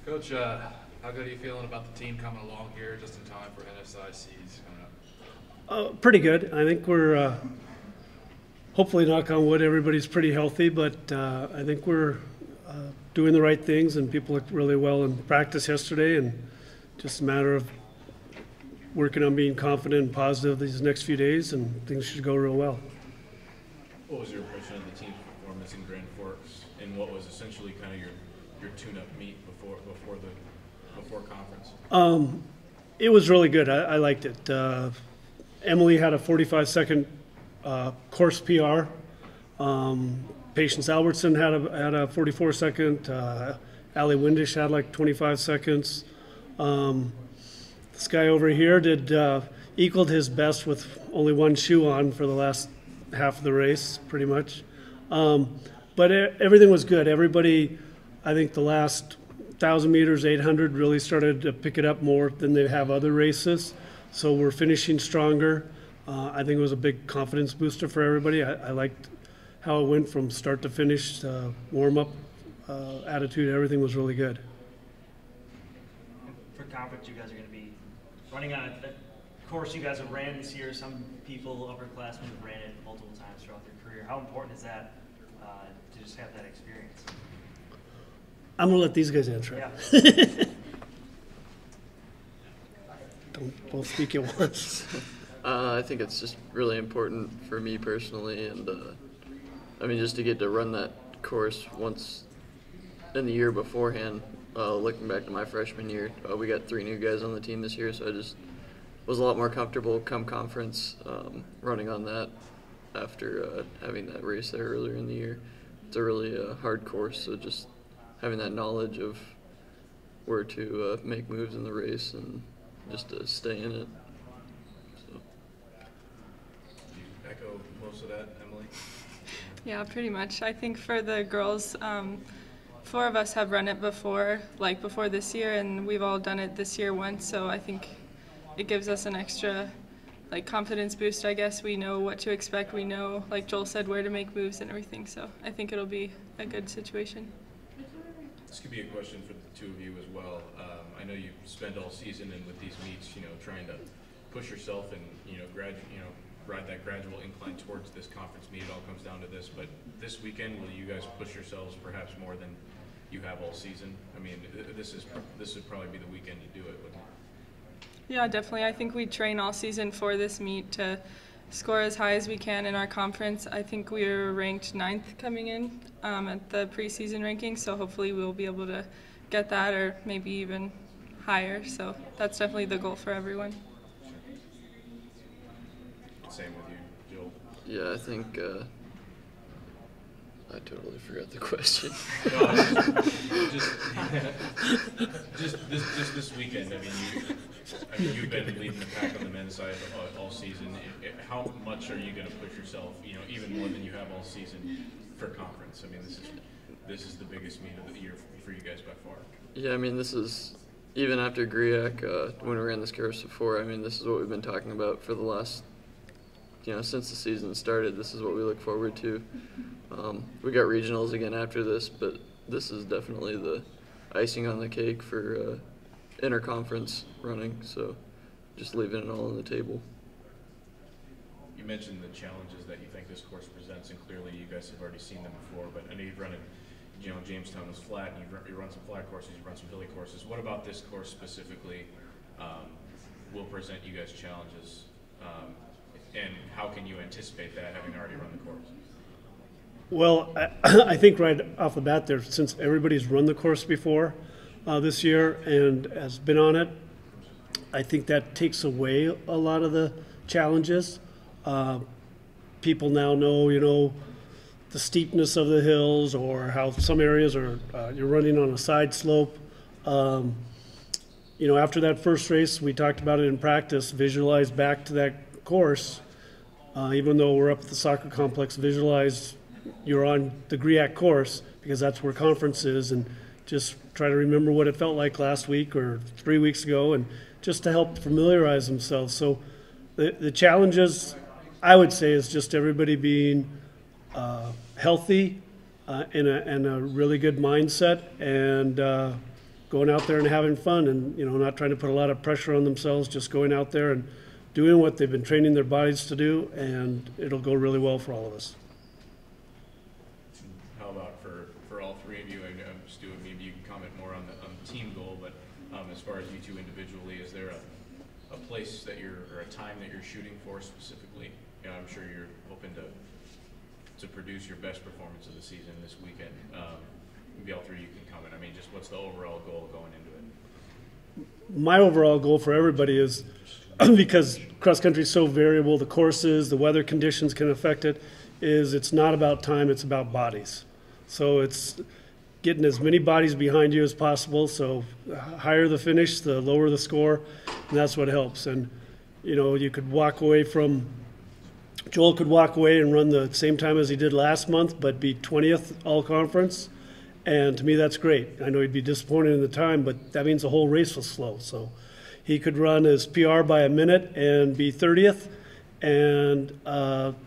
Coach, how good are you feeling about the team coming along here just in time for NSIC's coming up? Pretty good. I think we're hopefully, knock on wood, everybody's pretty healthy, but I think we're doing the right things, and people looked really well in practice yesterday, and just a matter of working on being confident and positive these next few days, and things should go real well. What was your impression of the team's performance in Grand Forks in what was essentially kind of your tune-up meet before conference? It was really good. I liked it. Emily had a 45-second course PR. Patience Albertson had a 44-second. Allie Windish had like 25 seconds. This guy over here equaled his best with only one shoe on for the last half of the race, pretty much. But everything was good. Everybody, I think the last 1,000 meters, 800 really started to pick it up more than they have other races. So we're finishing stronger. I think it was a big confidence booster for everybody. I liked how it went from start to finish, warm-up, attitude, everything was really good. For conference, you guys are going to be running on a course you guys have ran this year. Some people, upperclassmen, have ran it multiple times throughout their career. How important is that to just have that experience? I'm going to let these guys answer it. Yeah. Don't both speak at once. I think it's just really important for me personally, and I mean, just to get to run that course once in the year beforehand. Looking back to my freshman year, we got 3 new guys on the team this year, so I just was a lot more comfortable come conference running on that after having that race there earlier in the year. It's a really hard course, so just having that knowledge of where to make moves in the race and just to stay in it. So. Do you echo most of that, Emily? Yeah, pretty much. I think for the girls, 4 of us have run it before, like before this year, and we've all done it this year once, so I think it gives us an extra confidence boost, I guess. We know what to expect. We know, like Joel said, where to make moves and everything, so I think it'll be a good situation. This could be a question for the 2 of you as well. I know you spend all season and with these meets, trying to push yourself and, ride that gradual incline towards this conference meet. It all comes down to this, but this weekend, will you guys push yourselves perhaps more than you have all season? I mean, this would probably be the weekend to do it, wouldn't it? Yeah, definitely. I think we train all season for this meet to score as high as we can in our conference. I think we were ranked 9th coming in at the preseason ranking, so hopefully we'll be able to get that or maybe even higher. So that's definitely the goal for everyone. Same with you, Joel. Yeah, I think I totally forgot the question. No, just this weekend. I mean, you've been leading the pack on the men's side all season. How much are you going to push yourself? Even more than you have all season for conference. I mean, this is the biggest meet of the year for you guys by far. Yeah, I mean, this is even after GRIAC when we ran this course before. I mean, this is what we've been talking about for the last. Since the season started, this is what we look forward to. We got regionals again after this, but this is definitely the icing on the cake for interconference running, so just leaving it all on the table. You mentioned the challenges that you think this course presents, and clearly you guys have already seen them before, but I know you've run it, Jamestown was flat, and you've run some flat courses, you've run some hilly courses. What about this course specifically will present you guys challenges? And how can you anticipate that, having already run the course? Well, I think right off the bat there, since everybody's run the course before this year and has been on it, I think that takes away a lot of the challenges. People now know, the steepness of the hills or how some areas are you're running on a side slope. After that first race, we talked about it in practice, visualize back to that course, even though we're up at the soccer complex, visualize you're on the GRIAC course because that's where conference is, and just try to remember what it felt like last week or 3 weeks ago, and just to help familiarize themselves. So the challenges, I would say, is just everybody being healthy and a really good mindset, and going out there and having fun and, not trying to put a lot of pressure on themselves, just going out there and doing what they've been training their bodies to do, and it'll go really well for all of us. How about for all three of you, and Stu, maybe you can comment more on the team goal, but as far as you two individually, is there a place that or a time that you're shooting for specifically? I'm sure you're hoping to produce your best performance of the season this weekend. Maybe all three of you can comment. I mean, just what's the overall goal going into it? My overall goal for everybody is, because cross country is so variable, the courses, the weather conditions can affect it, is it's not about time, it's about bodies. So it's getting as many bodies behind you as possible. So higher the finish, the lower the score, and that's what helps. And, you could walk away from, Joel could walk away and run the same time as he did last month, but be 20th all conference. And to me, that's great. I know he'd be disappointed in the time, but that means the whole race was slow. So he could run his PR by a minute and be 30th, and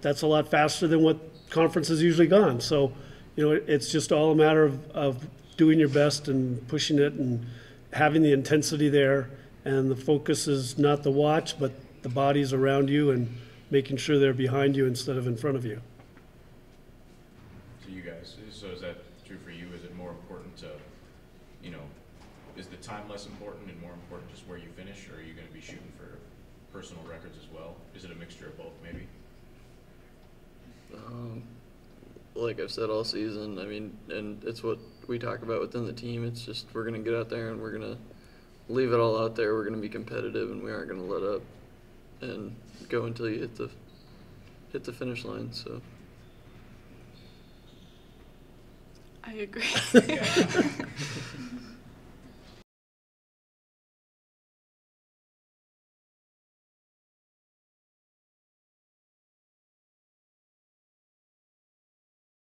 that's a lot faster than what conference has usually gone. So, it's just all a matter of doing your best and pushing it and having the intensity there. And the focus is not the watch, but the bodies around you and making sure they're behind you instead of in front of you. So you guys, so is that true for you? Is it more important to, is the time less important and more important just where you finish, or are you going to be shooting for personal records as well? Is it a mixture of both, maybe? Like I've said all season, I mean, and it's what we talk about within the team. It's just we're going to get out there and we're going to leave it all out there. We're going to be competitive, and we aren't going to let up and go until you hit the finish line. So I agree.